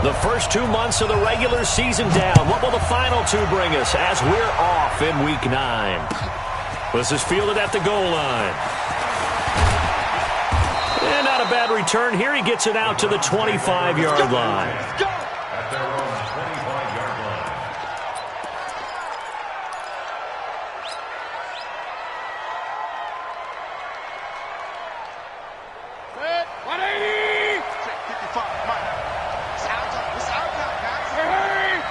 The first 2 months of the regular season down. What will the final two bring us as we're off in Week 9? This is fielded at the goal line. And not a bad return here. He gets it out to the 25-yard line. At their own 25-yard line. Red, 180! Check 55, Mike. It's out now. It's out now, guys. Hey!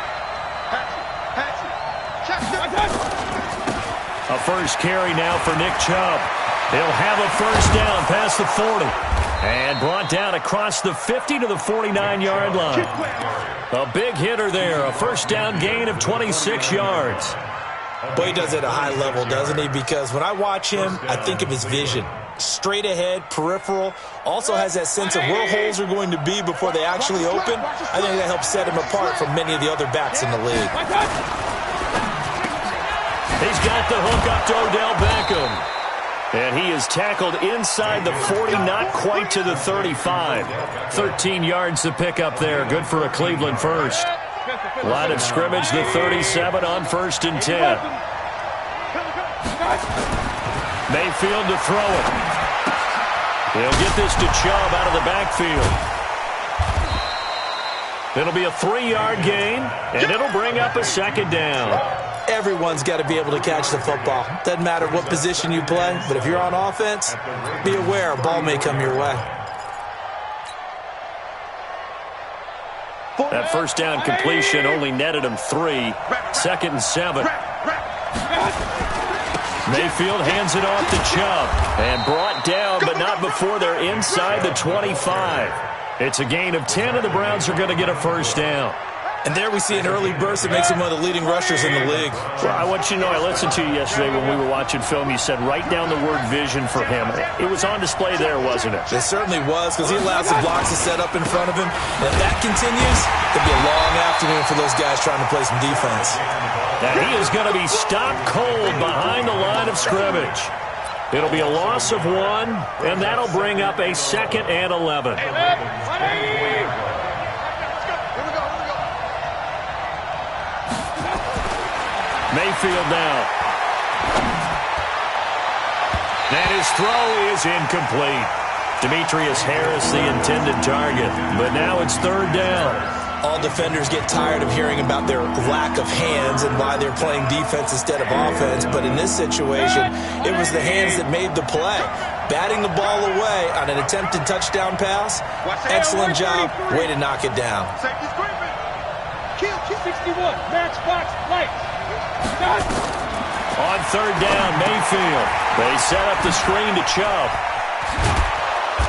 Patsy. Check A first carry now for Nick Chubb. He'll have a first down past the 40. And brought down across the 50 to the 49-yard line. A big hitter there. A first down gain of 26 yards. Boy, he does it at a high level, doesn't he? Because when I watch him, I think of his vision. Straight ahead, peripheral. Also has that sense of where holes are going to be before they actually open. I think that helps set him apart from many of the other backs in the league. He's got the hook up to Odell Beckham. And he is tackled inside the 40, not quite to the 35. 13 yards to pick up there. Good for a Cleveland first. Line of scrimmage, the 37 on 1st and 10. Mayfield to throw it. He'll get this to Chubb out of the backfield. It'll be a 3-yard gain, and it'll bring up a second down. Everyone's got to be able to catch the football. Doesn't matter what position you play, but if you're on offense, be aware a ball may come your way. That first down completion only netted him 3. 2nd and 7. Mayfield hands it off to Chubb. And brought down, but not before they're inside the 25. It's a gain of 10, and the Browns are going to get a first down. And there we see an early burst that makes him one of the leading rushers in the league. Well, I want you to know, I listened to you yesterday when we were watching film. You said write down the word vision for him. It was on display there, wasn't it? It certainly was, because he allows the blocks to set up in front of him. And if that continues, it'll be a long afternoon for those guys trying to play some defense. And he is going to be stopped cold behind the line of scrimmage. It'll be a loss of 1, and that'll bring up a 2nd and 11. Mayfield now. And his throw is incomplete. Demetrius Harris, the intended target. But now it's 3rd down. All defenders get tired of hearing about their lack of hands and why they're playing defense instead of offense. But in this situation, it was the hands that made the play. Batting the ball away on an attempted touchdown pass. Excellent job. Way to knock it down. Kill 261. Match box lights. On 3rd down, Mayfield. They set up the screen to Chubb.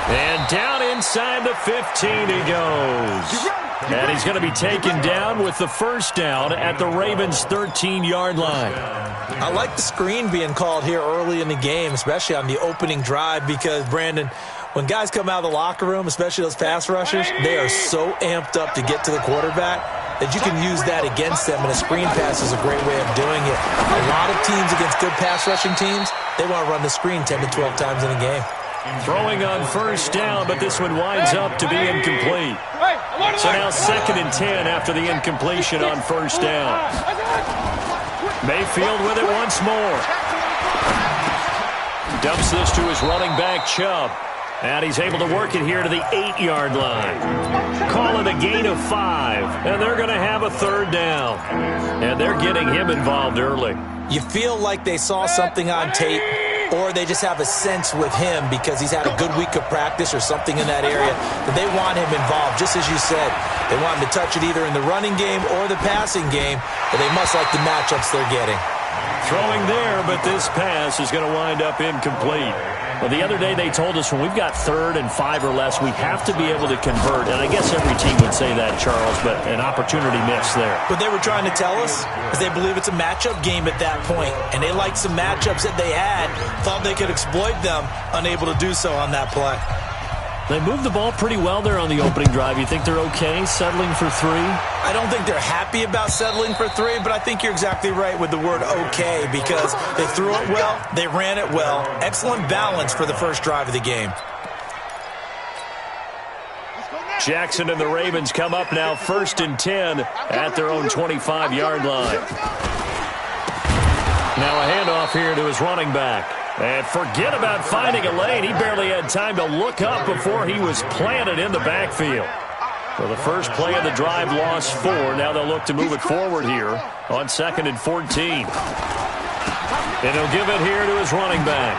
And down inside the 15 he goes. And he's going to be taken down with the first down at the Ravens' 13-yard line. I like the screen being called here early in the game, especially on the opening drive, because, Brandon, when guys come out of the locker room, especially those pass rushers, they are so amped up to get to the quarterback that you can use that against them, and a screen pass is a great way of doing it. A lot of teams against good pass rushing teams, they want to run the screen 10 to 12 times in a game. Throwing on first down, but this one winds up to be incomplete. So now 2nd and 10 after the incompletion on first down. Mayfield with it once more. Dumps this to his running back, Chubb. And he's able to work it here to the 8-yard line. Call it a gain of 5, and they're going to have a 3rd down. And they're getting him involved early. You feel like they saw something on tape, or they just have a sense with him because he's had a good week of practice or something in that area that they want him involved. Just as you said, they want him to touch it either in the running game or the passing game, but they must like the matchups they're getting. Throwing there, but this pass is going to wind up incomplete. Well, the other day they told us when we've got 3rd and 5 or less, we have to be able to convert. And I guess every team would say that, Charles, but an opportunity missed there. What they were trying to tell us is they believe it's a matchup game at that point, and they liked some matchups that they had, thought they could exploit them, unable to do so on that play. They moved the ball pretty well there on the opening drive. You think they're okay settling for 3? I don't think they're happy about settling for 3, but I think you're exactly right with the word okay, because they threw it well, they ran it well. Excellent balance for the first drive of the game. Jackson and the Ravens come up now 1st and 10 at their own 25-yard line. Now a handoff here to his running back. And forget about finding a lane. He barely had time to look up before he was planted in the backfield. So the first play of the drive lost 4. Now they'll look to move it forward here on 2nd and 14. And he'll give it here to his running back.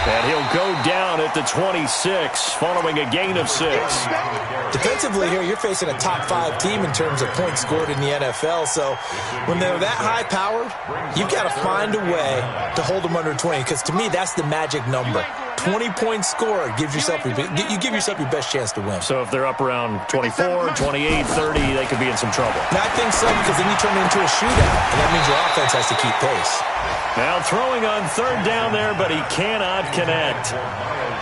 And he'll go down at the 26 following a gain of 6. Defensively here, you're facing a top 5 team in terms of points scored in the NFL. So when they're that high-powered, you've got to find a way to hold them under 20. Because to me, that's the magic number. 20 points scored gives yourself you give yourself your best chance to win. So if they're up around 24, 28, 30, they could be in some trouble. Now, I think so, because then you turn it into a shootout, and that means your offense has to keep pace. Now throwing on 3rd down there, but he cannot connect.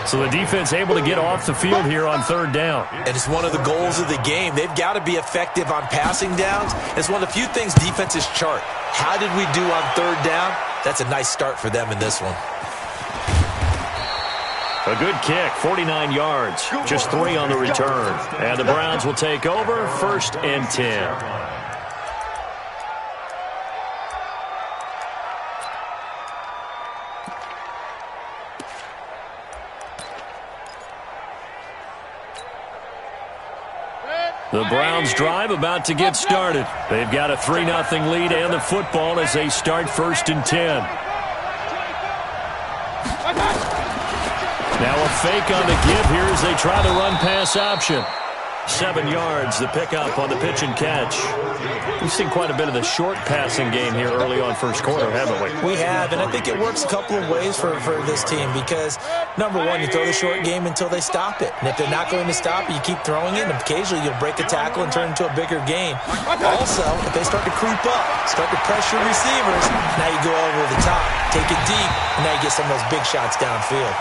So the defense able to get off the field here on 3rd down. And it's one of the goals of the game. They've got to be effective on passing downs. It's one of the few things defenses chart. How did we do on 3rd down? That's a nice start for them in this one. A good kick, 49 yards, just 3 on the return. And the Browns will take over 1st and 10. The Browns drive about to get started. They've got a 3-0 lead and the football as they start 1st and 10. Now a fake on the give here as they try to run pass option. 7 yards, the pickup on the pitch and catch. We've seen quite a bit of the short passing game here early on first quarter, haven't we? We have, and I think it works a couple of ways for this team because, number one, you throw the short game until they stop it. And if they're not going to stop it, you keep throwing it, and occasionally you'll break a tackle and turn it into a bigger gain. Also, if they start to creep up, start to pressure receivers, now you go over the top, take it deep, and now you get some of those big shots downfield.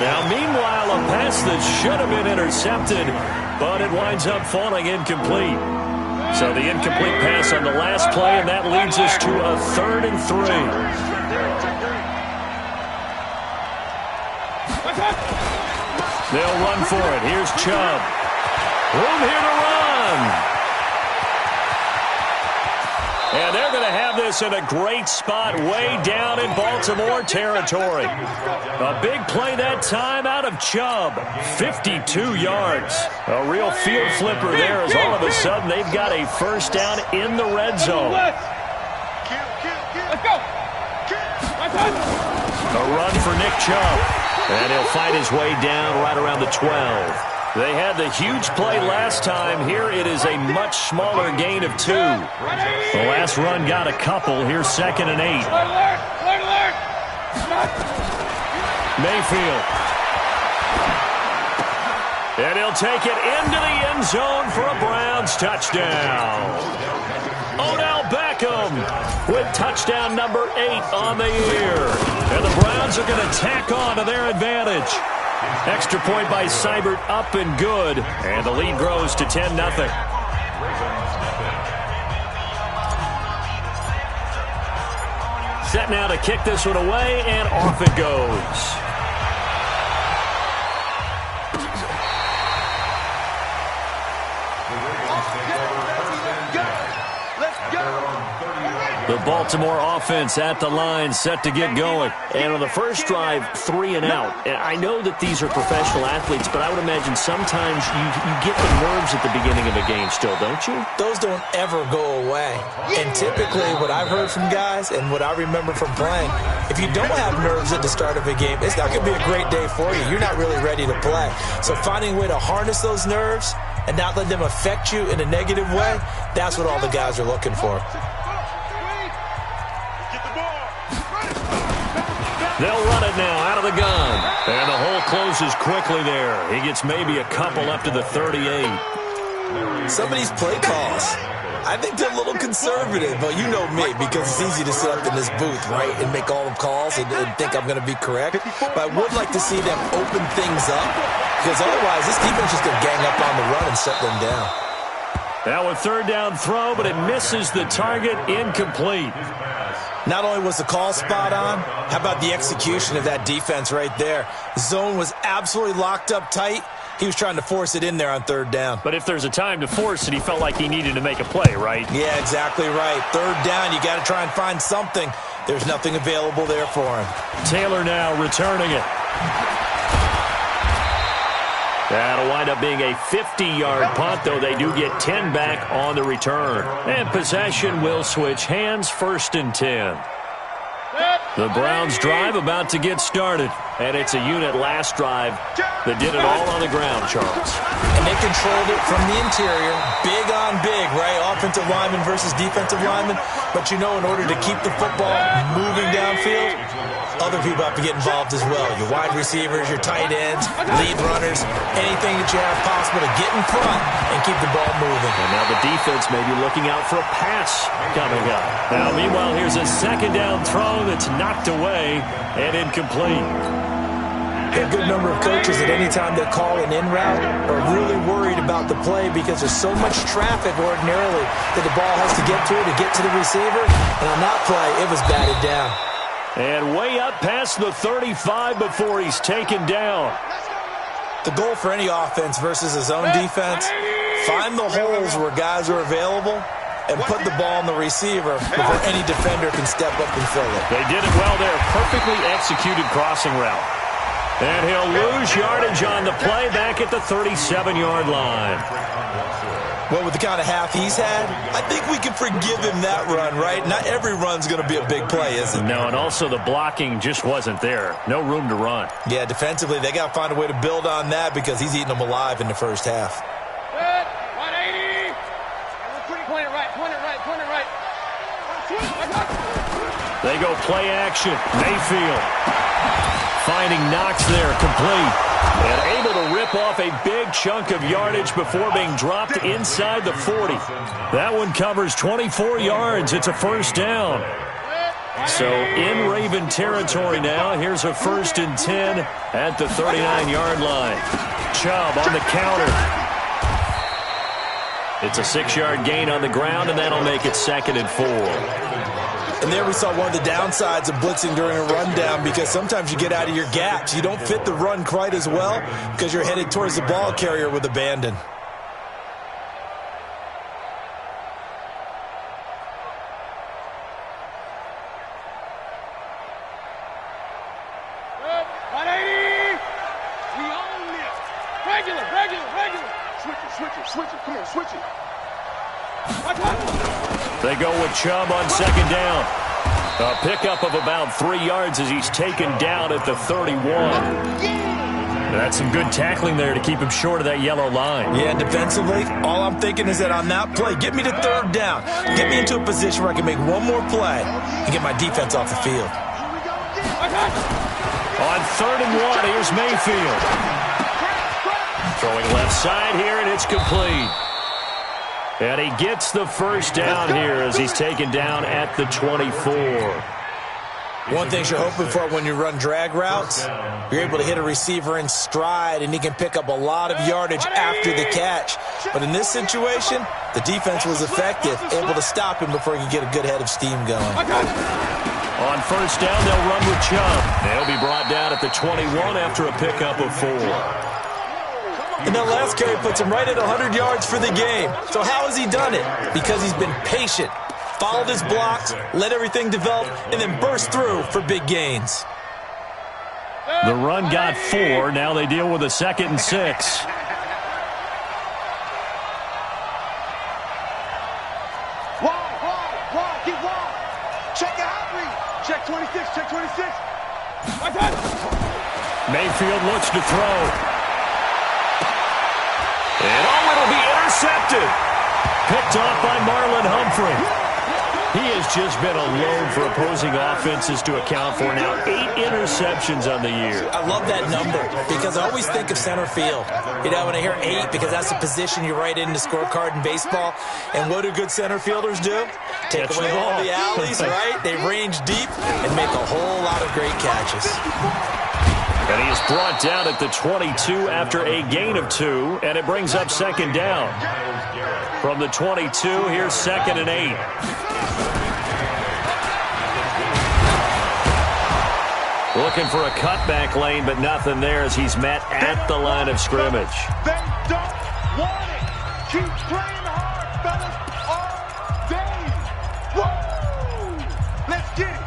Now, meanwhile, a pass that should have been intercepted, but it winds up falling incomplete. So the incomplete pass on the last play, and that leads us to a 3rd and 3. They'll run for it. Here's Chubb. Room here to run. And they're going to have this in a great spot way down in Baltimore territory. A big play that time out of Chubb. 52 yards. A real field flipper there as all of a sudden they've got a 1st down in the red zone. Let's go. A run for Nick Chubb. And he'll fight his way down right around the 12. They had the huge play last time. Here it is a much smaller gain of 2. The last run got a couple. Here's 2nd and 8. Mayfield. And he'll take it into the end zone for a Browns touchdown. Odell Beckham with touchdown number 8 on the year. And the Browns are going to tack on to their advantage. Extra point by Seibert, up and good. And the lead grows to 10-0. Set now to kick this one away, and off it goes. The Baltimore offense at the line, set to get going. And on the first drive, 3 and out. And I know that these are professional athletes, but I would imagine sometimes you get the nerves at the beginning of a game still, don't you? Those don't ever go away. And typically what I've heard from guys and what I remember from playing, if you don't have nerves at the start of a game, it's not going to be a great day for you. You're not really ready to play. So finding a way to harness those nerves and not let them affect you in a negative way, that's what all the guys are looking for. They'll run it now out of the gun. And the hole closes quickly there. He gets maybe a couple up to the 38. Some of these play calls, I think they're a little conservative, but you know me, because it's easy to sit up in this booth, right, and make all the calls and think I'm going to be correct. But I would like to see them open things up, because otherwise this defense is going to gang up on the run and shut them down. Now a 3rd down throw, but it misses the target, incomplete. Not only was the call spot on, how about the execution of that defense right there? Zone was absolutely locked up tight. He was trying to force it in there on third down. But if there's a time to force it, he felt like he needed to make a play, right? Yeah, exactly right. Third down, you got to try and find something. There's nothing available there for him. Taylor now returning it. That'll wind up being a 50-yard punt, though they do get 10 back on the return. And possession will switch hands, 1st and 10. The Browns drive about to get started. And it's a unit last drive that did it all on the ground, Charles. And they controlled it from the interior. Big on big, right? Offensive lineman versus defensive lineman. But you know, in order to keep the football moving downfield, other people have to get involved as well. Your wide receivers, your tight ends, lead runners, anything that you have possible to get in front and keep the ball moving. And now the defense may be looking out for a pass coming up. Now, meanwhile, here's a 2nd down throw that's knocked away and incomplete. A good number of coaches at any time they call an in route are really worried about the play because there's so much traffic ordinarily that the ball has to get through to get to the receiver. And on that play, it was batted down. And way up past the 35 before he's taken down. The goal for any offense versus a zone defense, find the holes where guys are available and put the ball on the receiver before any defender can step up and fill it. They did it well there. Perfectly executed crossing route. And he'll lose yardage on the play back at the 37-yard line. Well, with the kind of half he's had, I think we can forgive him that run, right? Not every run's going to be a big play, is it? No, and also the blocking just wasn't there. No room to run. Yeah, defensively, they got to find a way to build on that because he's eating them alive in the first half. Good. 180. Point it right. Point it right. Point it right. They go play action. Mayfield finding Knox there, complete. And able to rip off a big chunk of yardage before being dropped inside the 40. That one covers 24 yards. It's a 1st down. So in Raven territory now. Here's a 1st and 10 at the 39-yard line. Chubb on the counter. It's a 6-yard gain on the ground, and that'll make it 2nd and 4. And there we saw one of the downsides of blitzing during a rundown because sometimes you get out of your gaps. You don't fit the run quite as well because you're headed towards the ball carrier with abandon. Good. 180. We own this. Regular. Switch it. Come on, switch it. They go with Chubb on 2nd down. A pickup of about 3 yards as he's taken down at the 31. That's some good tackling there to keep him short of that yellow line. Yeah, defensively, all I'm thinking is that on that play, get me to 3rd down. Get me into a position where I can make one more play and get my defense off the field. On 3rd and 1, here's Mayfield. Throwing left side here, and it's complete. And he gets the 1st down here as he's taken down at the 24. One thing you're hoping for when you run drag routes, you're able to hit a receiver in stride, and he can pick up a lot of yardage after the catch. But in this situation, the defense was effective, able to stop him before he could get a good head of steam going. On 1st down, they'll run with Chubb. They'll be brought down at the 21 after a pickup of 4. And that last carry puts him right at 100 yards for the game. So how has he done it? Because he's been patient, followed his blocks, let everything develop, and then burst through for big gains. The run got 4. Now they deal with a 2nd and 6. Wide. Get wide. Check the hot read. Check 26. Check 26. Mayfield looks to throw. And it'll be intercepted. Picked off by Marlon Humphrey. He has just been a load for opposing offenses to account for now. 8 interceptions on the year. I love that number because I always think of center field. You know, when I hear 8, because that's the position you write in the scorecard in baseball. And what do good center fielders do? Take away all the alleys, right? They range deep and make a whole lot of great catches. And he is brought down at the 22 after a gain of 2, and it brings up 2nd down. From the 22, here's 2nd and 8. looking for a cutback lane, but nothing there as he's met at the line of scrimmage. They don't want it. Keep playing hard, fellas, all day. Woo! Let's get it.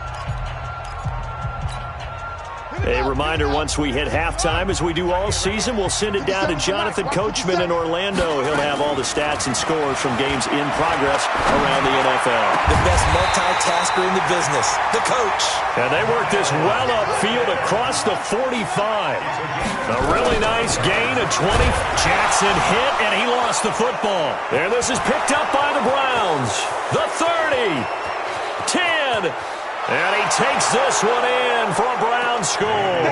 A reminder, once we hit halftime, as we do all season, we'll send it down to Jonathan Coachman in Orlando. He'll have all the stats and scores from games in progress around the NFL. The best multitasker in the business, the coach. And they work this well upfield across the 45. A really nice gain of 20. Jackson hit, and he lost the football. And this is picked up by the Browns. The 30. 10. And he takes this one in for a Brown score.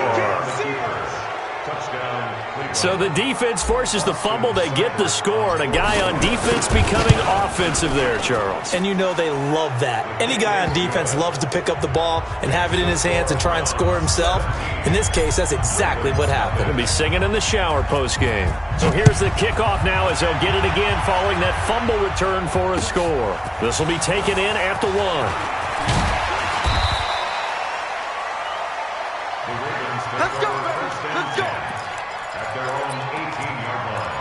So the defense forces the fumble. They get the score, and a guy on defense becoming offensive there, Charles. And you know they love that. Any guy on defense loves to pick up the ball and have it in his hands and try and score himself. In this case, that's exactly what happened. He'll be singing in the shower postgame. So here's the kickoff now as they'll get it again following that fumble return for a score. This will be taken in at the 1. Let's go, baby. Let's go. At their own 18-yard line.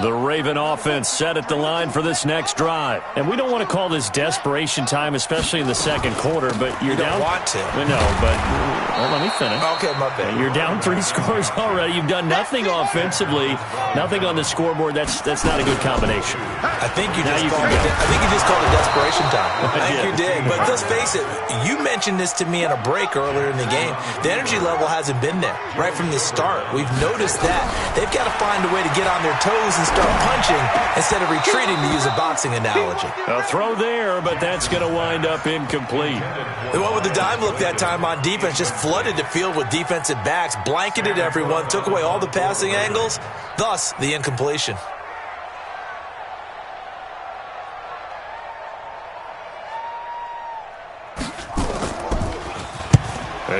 The Raven offense set at the line for this next drive. And we don't want to call this desperation time, especially in the second quarter, but you're down. You don't want to. No, but let me finish. Okay, my bad. You're down 3 scores already. You've done nothing offensively, nothing on the scoreboard. That's not a good combination. I think you just called it desperation time. I think you did. But let's face it, you mentioned this to me in a break earlier in the game. The energy level hasn't been there right from the start. We've noticed that. They've got to find a way to get on their toes and start punching instead of retreating, to use a boxing analogy. A throw there, but that's going to wind up incomplete. The one with the dime look that time on defense just flooded the field with defensive backs, blanketed everyone, took away all the passing angles, thus the incompletion.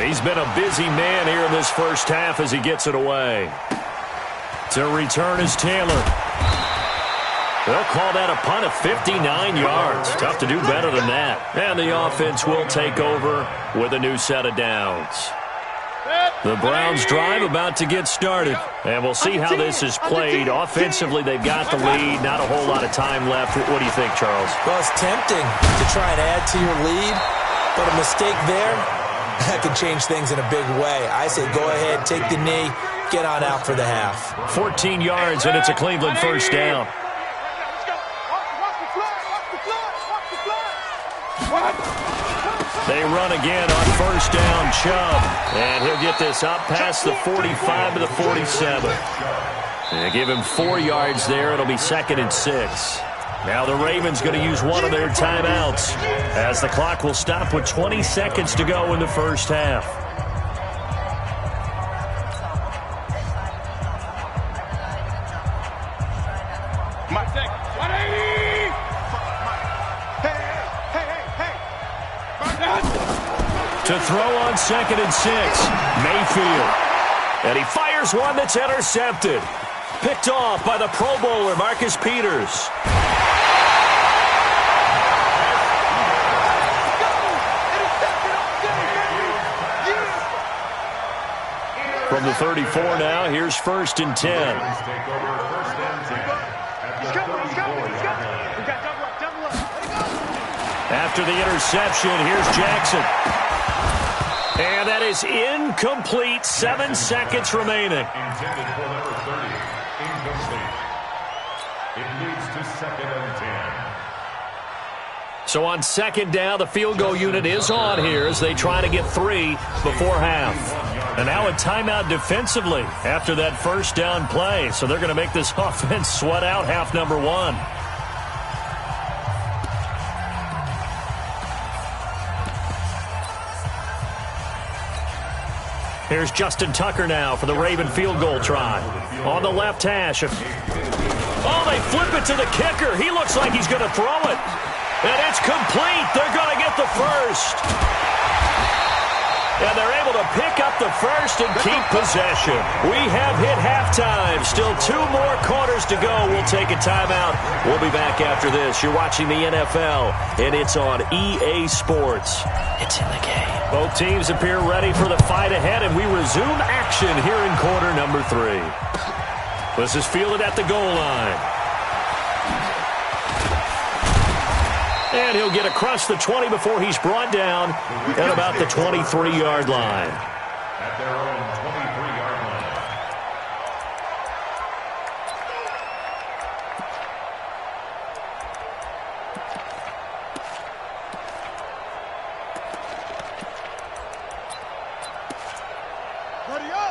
He's been a busy man here in this first half as he gets it away. To return is Taylor. They'll call that a punt of 59 yards. Tough to do better than that. And the offense will take over with a new set of downs. The Browns drive about to get started. And we'll see how this is played. Offensively, they've got the lead. Not a whole lot of time left. What do you think, Charles? Well, it's tempting to try and add to your lead, but a mistake there, that could change things in a big way. I say go ahead, take the knee, get on out for the half. 14 yards, and it's a Cleveland first down. They run again on first down, Chubb. And he'll get this up past the 45 to the 47. They give him 4 yards there. It'll be 2nd and 6. Now the Ravens going to use one of their timeouts as the clock will stop with 20 seconds to go in the first half. Mike, 180! Hey! To throw on 2nd and 6, Mayfield. And he fires one that's intercepted. Picked off by the Pro Bowler, Marcus Peters. From the 34 now, here's 1st and 10. After the interception, here's Jackson. And that is incomplete. 7 seconds remaining. Intended for number 30. Incomplete. It leads to 2nd and 10. So on 2nd down, the field goal unit is on here as they try to get 3 before half. And now a timeout defensively after that first down play. So they're going to make this offense sweat out half number 1. Here's Justin Tucker now for the Raven field goal try. On the left hash. Oh, they flip it to the kicker. He looks like he's going to throw it. And it's complete. They're going to get the first. And they're able to pick up the first and keep possession. We have hit halftime. Still 2 more quarters to go. We'll take a timeout. We'll be back after this. You're watching the NFL, and it's on EA Sports. It's in the game. Both teams appear ready for the fight ahead, and we resume action here in quarter number 3. This is fielded at the goal line. And he'll get across the 20 before he's brought down at about the 23-yard line. At their own 23-yard line.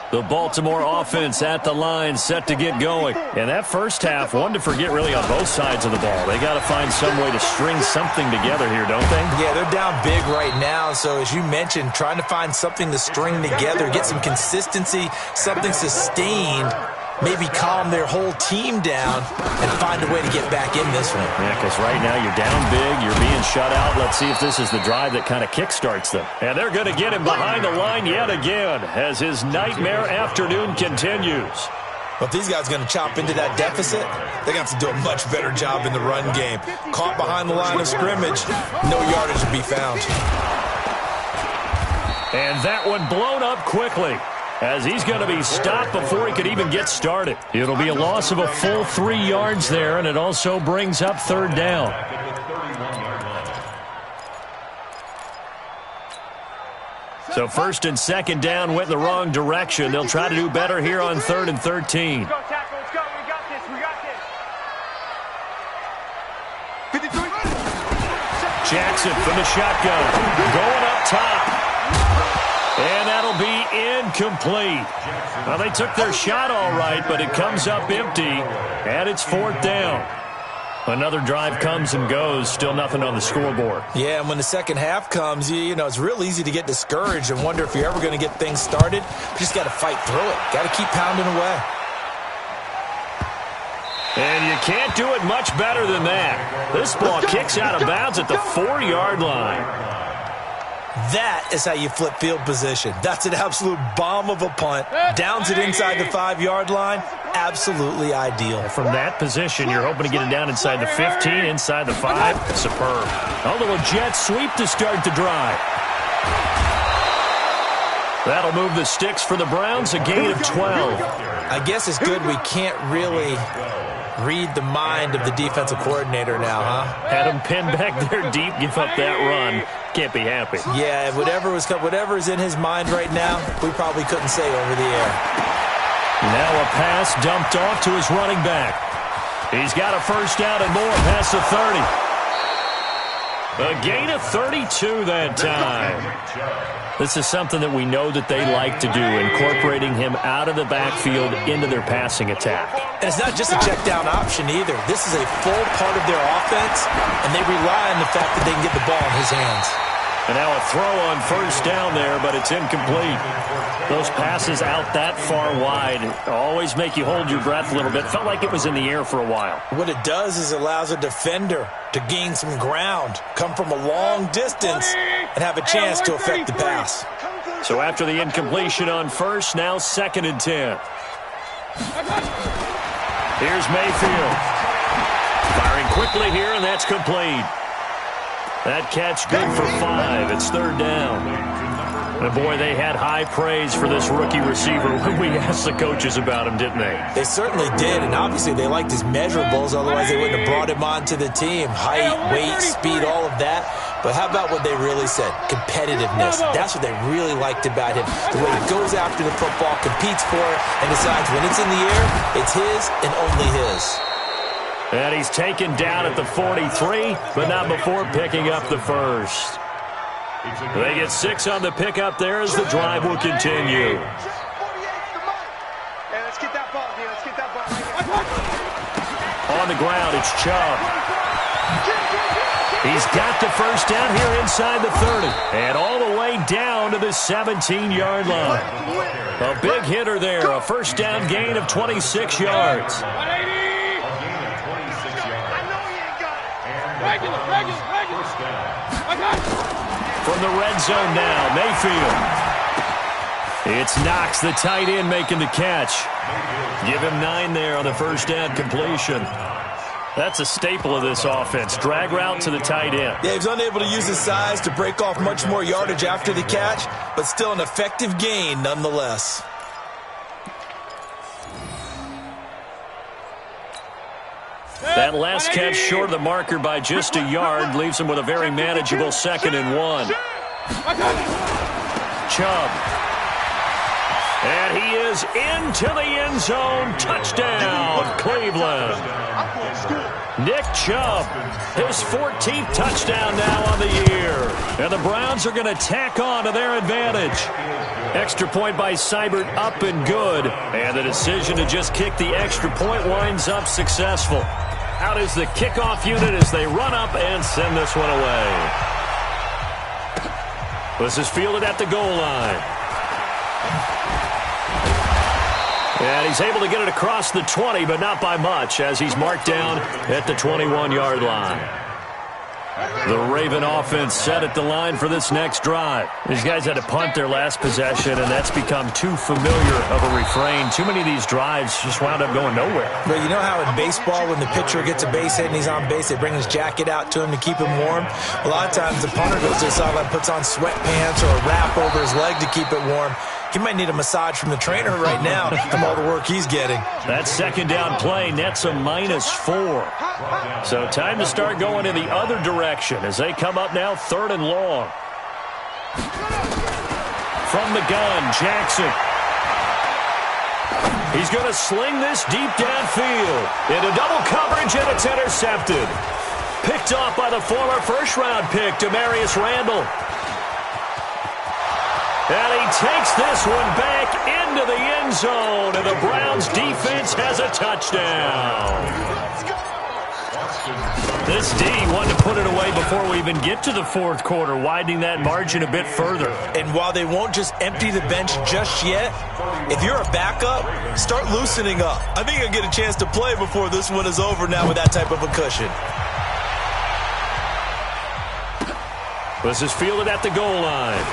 The Baltimore offense at the line, set to get going. And that first half, one to forget really on both sides of the ball. They got to find some way to string something together here, don't they? Yeah, they're down big right now. So as you mentioned, trying to find something to string together, get some consistency, something sustained, maybe calm their whole team down and find a way to get back in this one. Yeah, because right now you're down big, you're being shut out. Let's see if this is the drive that kind of kickstarts them. And they're going to get him behind the line yet again as his nightmare afternoon continues. But if these guys are going to chop into that deficit, they're going to have to do a much better job in the run game. Caught behind the line of scrimmage, no yardage to be found. And that one blown up quickly, as he's going to be stopped before he could even get started. It'll be a loss of a full 3 yards there, and it also brings up third down. So first and second down went in the wrong direction. They'll try to do better here on 3rd and 13. Let's go, tackle. Let's go. We got this. We got this. 53. Jackson from the shotgun, going up top. And that'll be incomplete. Well, they took their shot all right, but it comes up empty, and it's 4th down. Another drive comes and goes, still nothing on the scoreboard. Yeah, and when the second half comes, you know, it's real easy to get discouraged and wonder if you're ever going to get things started. You just got to fight through it. Got to keep pounding away. And you can't do it much better than that. This ball kicks out of bounds at the 4-yard line. That is how you flip field position. That's an absolute bomb of a punt. Downs it inside the 5-yard line. Absolutely ideal. From that position, you're hoping to get it down inside the 15, inside the 5. Superb. A little jet sweep to start the drive. That'll move the sticks for the Browns, a gain of 12. I guess it's good we can't really read the mind of the defensive coordinator now, huh? Had him pinned back there deep, give up that run. Can't be happy. Yeah, whatever is in his mind right now, we probably couldn't say over the air. Now a pass dumped off to his running back. He's got a first down and more past the 30. A gain of 32 that time. This is something that we know that they like to do, incorporating him out of the backfield into their passing attack. And it's not just a check down option either. This is a full part of their offense, and they rely on the fact that they can get the ball in his hands. And now a throw on first down there, but it's incomplete. Those passes out that far wide always make you hold your breath a little bit. Felt like it was in the air for a while. What it does is it allows a defender to gain some ground, come from a long distance, and have a chance to affect the pass. So after the incompletion on first, now 2nd and 10. Here's Mayfield. Firing quickly here, and that's complete. That catch good for 5. It's 3rd down. And boy, they had high praise for this rookie receiver when we asked the coaches about him, didn't they? They certainly did, and obviously they liked his measurables, otherwise they wouldn't have brought him onto the team. Height, weight, speed, all of that. But how about what they really said? Competitiveness. That's what they really liked about him. The way he goes after the football, competes for it, and decides when it's in the air, it's his and only his. And he's taken down at the 43, but not before picking up the first. They get 6 on the pickup there as the drive will continue. On the ground, it's Chubb. He's got the first down here inside the 30. And all the way down to the 17-yard line. A big hitter there, a first down gain of 26 yards. From the red zone now, Mayfield. It's Knox, the tight end, making the catch. Give him 9 there on the first down completion. That's a staple of this offense. Drag route to the tight end. Yeah, he's unable to use his size to break off much more yardage after the catch, but still an effective gain nonetheless. That last catch short of the marker by just a yard leaves him with a very manageable 2nd and 1. Chubb. And he is into the end zone. Touchdown, Cleveland. Nick Chubb, his 14th touchdown now on the year. And the Browns are going to tack on to their advantage. Extra point by Seibert, up and good. And the decision to just kick the extra point winds up successful. Out is the kickoff unit as they run up and send this one away. This is fielded at the goal line. And he's able to get it across the 20, but not by much, as he's marked down at the 21-yard line. The Raven offense set at the line for this next drive. These guys had to punt their last possession, and that's become too familiar of a refrain. Too many of these drives just wound up going nowhere. But you know how in baseball, when the pitcher gets a base hit and he's on base, they bring his jacket out to him to keep him warm? A lot of times the punter goes to the sideline, puts on sweatpants or a wrap over his leg to keep it warm. He might need a massage from the trainer right now from all the work he's getting. That 2nd down play nets a -4. So time to start going in the other direction as they come up now 3rd and long. From the gun, Jackson. He's going to sling this deep downfield. Into double coverage, and it's intercepted. Picked off by the former first-round pick, Demarius Randall. And he takes this one back into the end zone, and the Browns defense has a touchdown. This D wanted to put it away before we even get to the 4th quarter, widening that margin a bit further. And while they won't just empty the bench just yet, if you're a backup, start loosening up. I think you'll get a chance to play before this one is over now with that type of a cushion. This is fielded at the goal line.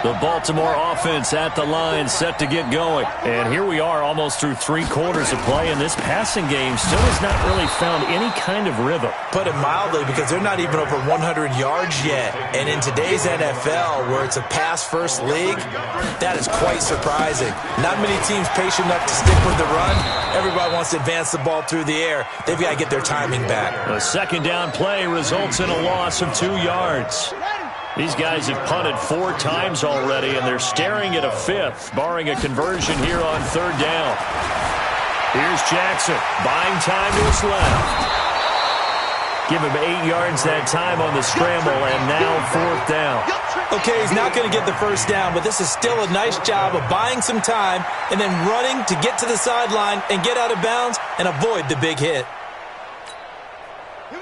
The Baltimore offense at the line, set to get going. And here we are almost through 3 quarters of play, and this passing game still has not really found any kind of rhythm. Put it mildly, because they're not even over 100 yards yet. And in today's NFL, where it's a pass-first league, that is quite surprising. Not many teams patient enough to stick with the run. Everybody wants to advance the ball through the air. They've got to get their timing back. A 2nd down play results in a loss of 2 yards. These guys have punted 4 times already, and they're staring at a 5th, barring a conversion here on 3rd down. Here's Jackson, buying time to his left. Give him 8 yards that time on the scramble, and now 4th down. Okay, he's not going to get the first down, but this is still a nice job of buying some time and then running to get to the sideline and get out of bounds and avoid the big hit.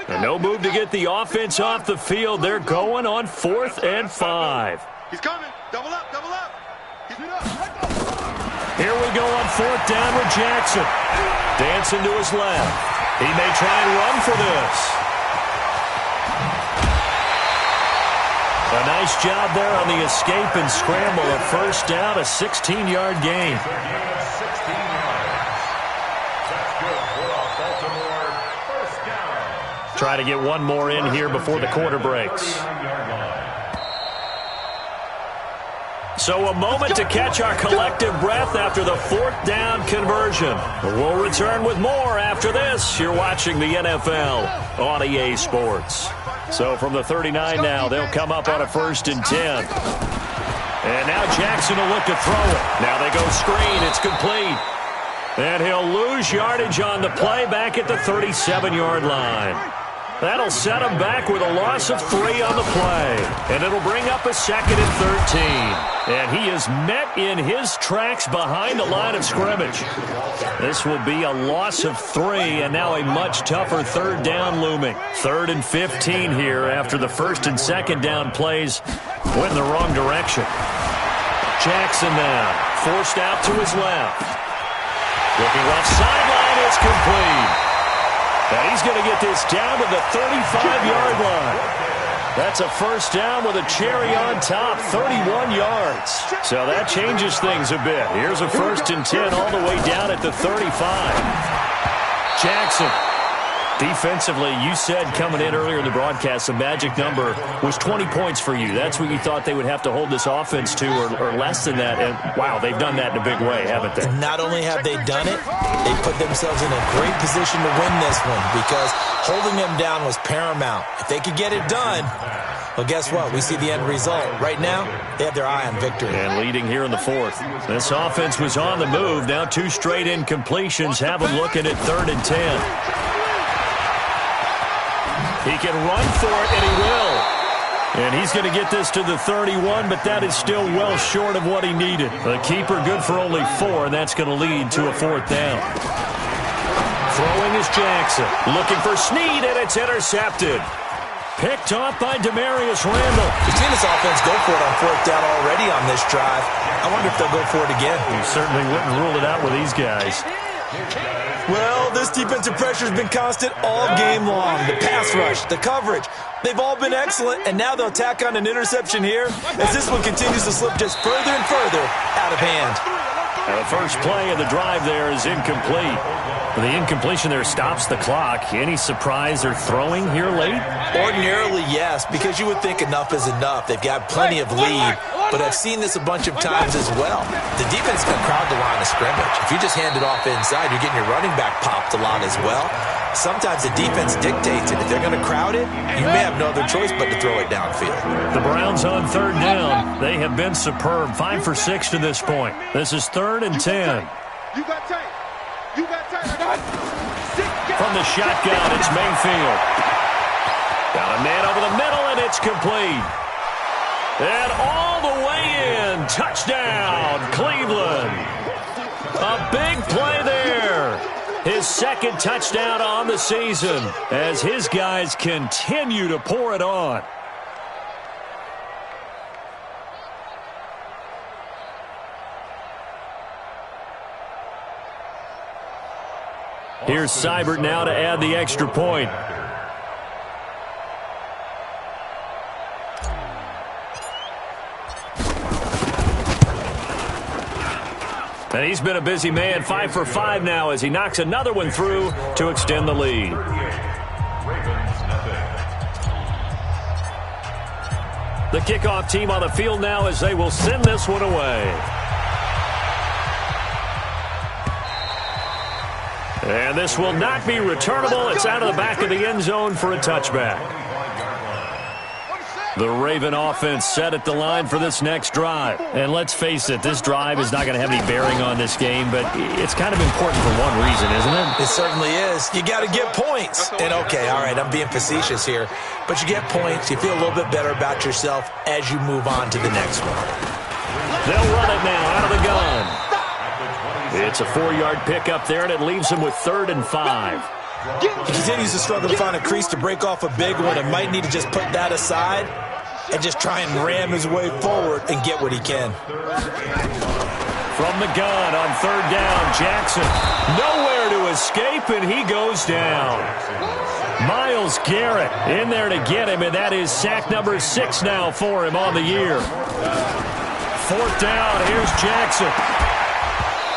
And no move to get the offense off the field. They're going on 4th and 5. He's coming. Double up, double up. Here we go on 4th down with Jackson. Dancing to his left. He may try and run for this. A nice job there on the escape and scramble. A 1st down, a 16-yard gain. Try to get one more in here before the quarter breaks. So a moment to catch our collective breath after the 4th down conversion. We'll return with more after this. You're watching the NFL on EA Sports. So from the 39 now, they'll come up on a 1st and 10. And now Jackson will look to throw it. Now they go screen. It's complete. And he'll lose yardage on the play back at the 37-yard line. That'll set him back with a loss of 3 on the play. And it'll bring up a 2nd and 13. And he is met in his tracks behind the line of scrimmage. This will be a loss of 3, and now a much tougher 3rd down looming. 3rd and 15 here after the 1st and 2nd down plays went in the wrong direction. Jackson now forced out to his left. Looking left sideline, it's complete. And he's going to get this down to the 35-yard line. That's a first down with a cherry on top, 31 yards. So that changes things a bit. Here's a 1st and 10 all the way down at the 35. Jackson. Defensively, you said coming in earlier in the broadcast, the magic number was 20 points for you. That's what you thought they would have to hold this offense to, or less than that. And, wow, they've done that in a big way, haven't they? And not only have they done it, they put themselves in a great position to win this one because holding them down was paramount. If they could get it done, well, guess what? We see the end result. Right now, they have their eye on victory. And leading here in the 4th. This offense was on the move. Now 2 straight incompletions have them looking at 3rd and 10. He can run for it, and he will. And he's going to get this to the 31, but that is still well short of what he needed. The keeper good for only 4, and that's going to lead to a 4th down. Throwing is Jackson. Looking for Snead, and it's intercepted. Picked off by Demarius Randall. We've seen this offense go for it on 4th down already on this drive. I wonder if they'll go for it again. You certainly wouldn't rule it out with these guys. Well, this defensive pressure has been constant all game long. The pass rush, the coverage, they've all been excellent, and now they'll tack on an interception here as this one continues to slip just further and further out of hand. And the first play of the drive there is incomplete. The incompletion there stops the clock. Any surprise they're throwing here late? Ordinarily, yes, because you would think enough is enough. They've got plenty of lead, but I've seen this a bunch of times as well. The defense can crowd the line of scrimmage. If you just hand it off inside, you're getting your running back popped a lot as well. Sometimes the defense dictates it. If they're going to crowd it, you may have no other choice but to throw it downfield. The Browns on 3rd down. They have been superb. 5 for 6 to this point. This is 3rd and 10. You got tight. You got tight. From the shotgun, it's Mayfield. Got a man over the middle, and it's complete. And all the way in. Touchdown, Cleveland. A big play there. His 2nd touchdown on the season as his guys continue to pour it on. Here's Seibert now to add the extra point. And he's been a busy man, 5 for 5 now as he knocks another one through to extend the lead. The kickoff team on the field now as they will send this one away. And this will not be returnable. It's out of the back of the end zone for a touchback. The Raven offense set at the line for this next drive. And let's face it, this drive is not going to have any bearing on this game, but it's kind of important for one reason, isn't it? It certainly is. You got to get points. And okay, all right, I'm being facetious here, but you get points, you feel a little bit better about yourself as you move on to the next one. They'll run it now out of the gun. It's a 4-yard pickup there, and it leaves him with 3rd and 5. He continues to struggle to find a crease to break off a big one and might need to just put that aside and just try and ram his way forward and get what he can. From the gun on 3rd down, Jackson. Nowhere to escape, and he goes down. Myles Garrett in there to get him, and that is sack number 6 now for him on the year. 4th down, here's Jackson.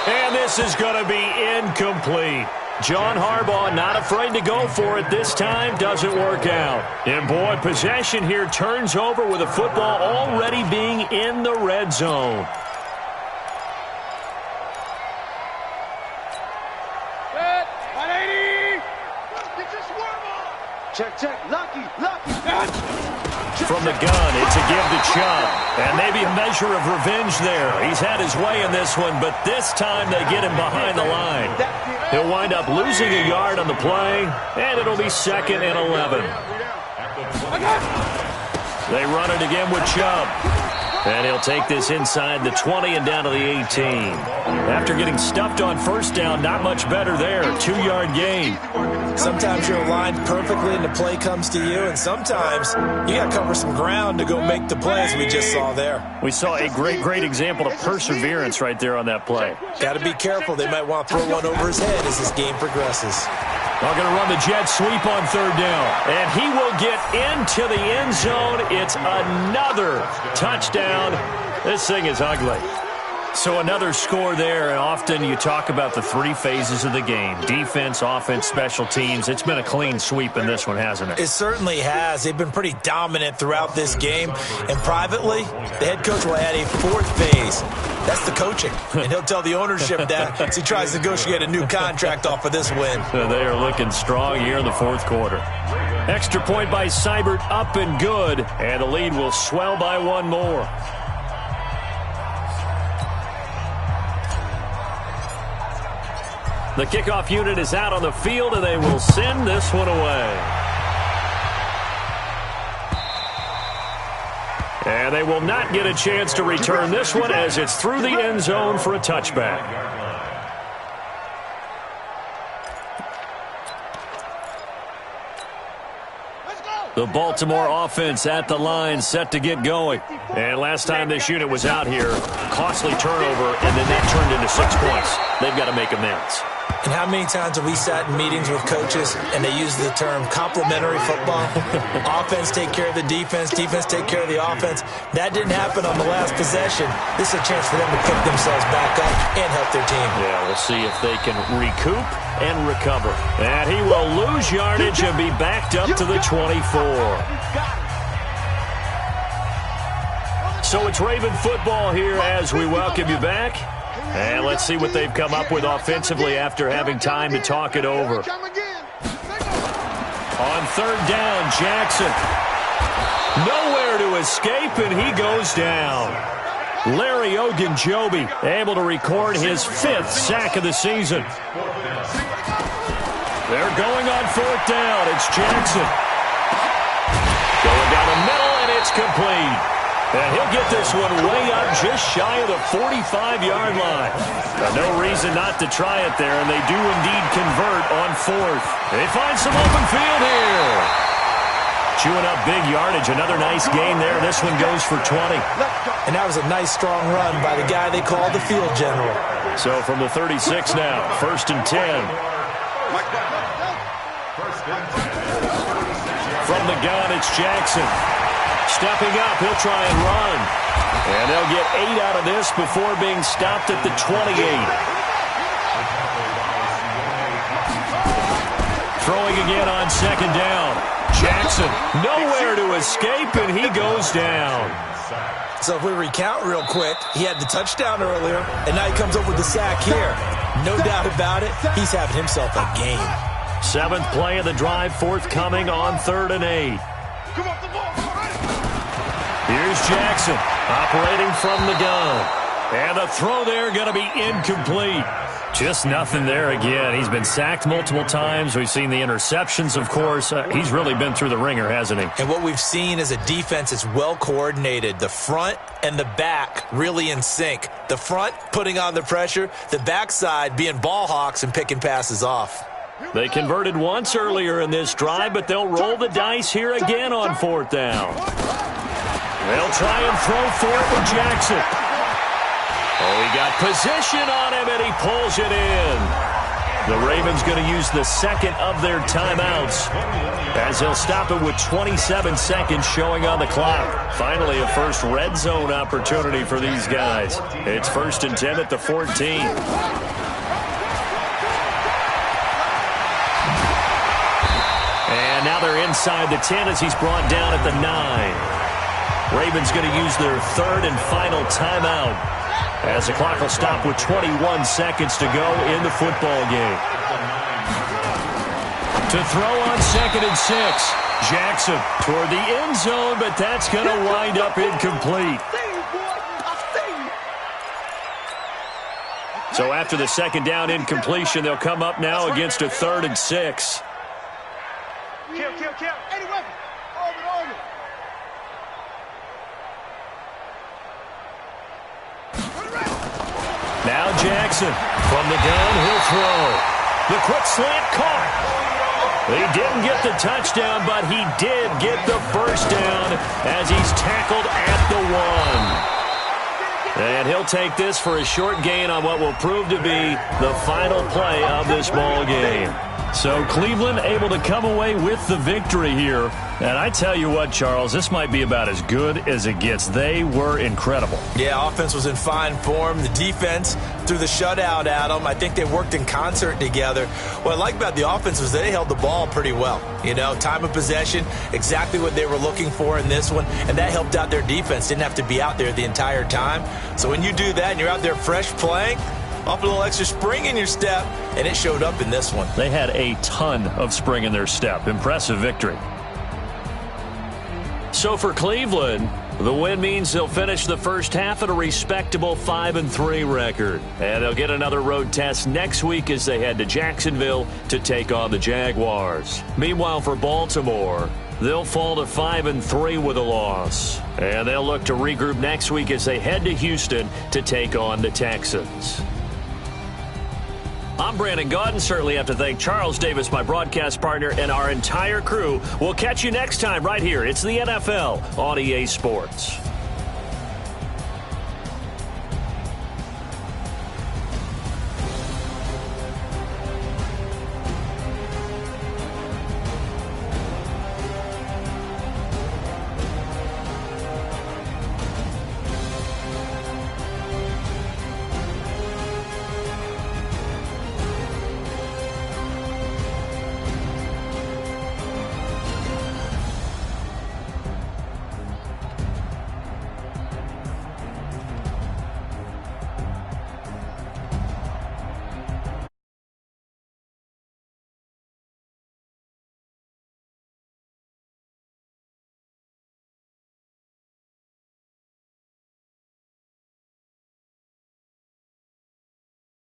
And this is going to be incomplete. John Harbaugh not afraid to go for it this time. Doesn't work out. And, boy, possession here turns over with the football already being in the red zone. Set. 180. Get your swarm on. Check. Lucky. From the gun, it's a give to Chubb. And maybe a measure of revenge there. He's had his way in this one, but this time they get him behind the line. He'll wind up losing a yard on the play, and it'll be 2nd and 11. They run it again with Chubb. And he'll take this inside the 20 and down to the 18. After getting stuffed on 1st down, not much better there. 2-yard gain. Sometimes you're aligned perfectly and the play comes to you, and sometimes you got to cover some ground to go make the play, as we just saw there. We saw a great example of perseverance right there on that play. Got to be careful. They might want to throw one over his head as this game progresses. They're going to run the jet sweep on third down. And he will get into the end zone. It's another touchdown. This thing is ugly. So another score there, and often you talk about the three phases of the game. Defense, offense, special teams. It's been a clean sweep in this one, hasn't it? It certainly has. They've been pretty dominant throughout this game. And privately, the head coach will add a fourth phase. That's the coaching. And he'll tell the ownership that as he tries to negotiate a new contract off of this win. They are looking strong here in the fourth quarter. Extra point by Seibert, up and good. And the lead will swell by one more. The kickoff unit is out on the field, and they will send this one away. And they will not get a chance to return this one as it's through the end zone for a touchback. The Baltimore offense at the line, set to get going. And last time this unit was out here, costly turnover, and then that turned into 6 points. They've got to make amends. And how many times have we sat in meetings with coaches and they use the term complementary football? Offense take care of the defense, defense take care of the offense. That didn't happen on the last possession. This is a chance for them to pick themselves back up and help their team. Yeah, we'll see if they can recoup and recover. And he will lose yardage and be backed up to the 24. So it's Raven football here as we welcome you back. And let's see what they've come up with offensively after having time to talk it over. On third down, Jackson. Nowhere to escape, and he goes down. Larry Ogunjobi able to record his 5th sack of the season. They're going on fourth down. It's Jackson. Going down the middle, and it's complete. And he'll get this one way up just shy of the 45-yard line. No reason not to try it there, and they do indeed convert on fourth. They find some open field here. Chewing up big yardage. Another nice gain there. This one goes for 20. And that was a nice, strong run by the guy they called the field general. So from the 36 now, 1st and 10. From the gun, it's Jackson. Stepping up, he'll try and run. And they'll get 8 out of this before being stopped at the 28. Throwing again on second down. Jackson, nowhere to escape, and he goes down. So if we recount real quick, he had the touchdown earlier, and now he comes up with the sack here. No doubt about it, he's having himself a game. 7th play of the drive, forthcoming on 3rd and 8. Here's Jackson, operating from the gun. And the throw there going to be incomplete. Just nothing there again. He's been sacked multiple times. We've seen the interceptions, of course. He's really been through the ringer, hasn't he? And what we've seen is a defense that's well coordinated. The front and the back really in sync. The front putting on the pressure, the backside being ball hawks and picking passes off. They converted once earlier in this drive, but they'll roll the dice here again on 4th down. They'll try and throw for it with Jackson. Oh, he got position on him, and he pulls it in. The Ravens going to use the second of their timeouts as they'll stop it with 27 seconds showing on the clock. Finally, a first red zone opportunity for these guys. It's 1st and 10 at the 14. And now they're inside the 10 as he's brought down at the 9. Ravens going to use their 3rd and final timeout as the clock will stop with 21 seconds to go in the football game. To throw on 2nd and 6. Jackson toward the end zone, but that's going to wind up incomplete. So after the 2nd down incompletion, they'll come up now against a 3rd and 6. Kill. Any weapon. Orbit. Now Jackson from the gun, he'll throw. The quick slant caught. He didn't get the touchdown, but he did get the first down as he's tackled at the 1. And he'll take this for a short gain on what will prove to be the final play of this ball game. So Cleveland able to come away with the victory here. And I tell you what, Charles, this might be about as good as it gets. They were incredible. Yeah, offense was in fine form. The defense threw the shutout at them. I think they worked in concert together. What I like about the offense was they held the ball pretty well. You know, time of possession, exactly what they were looking for in this one, and that helped out their defense. Didn't have to be out there the entire time. So when you do that and you're out there fresh playing, off a little extra spring in your step, and it showed up in this one. They had a ton of spring in their step. Impressive victory. So for Cleveland, the win means they'll finish the first half at a respectable 5-3 record. And they'll get another road test next week as they head to Jacksonville to take on the Jaguars. Meanwhile, for Baltimore, they'll fall to 5-3 with a loss. And they'll look to regroup next week as they head to Houston to take on the Texans. I'm Brandon Gaudin. Certainly have to thank Charles Davis, my broadcast partner, and our entire crew. We'll catch you next time right here. It's the NFL on EA Sports.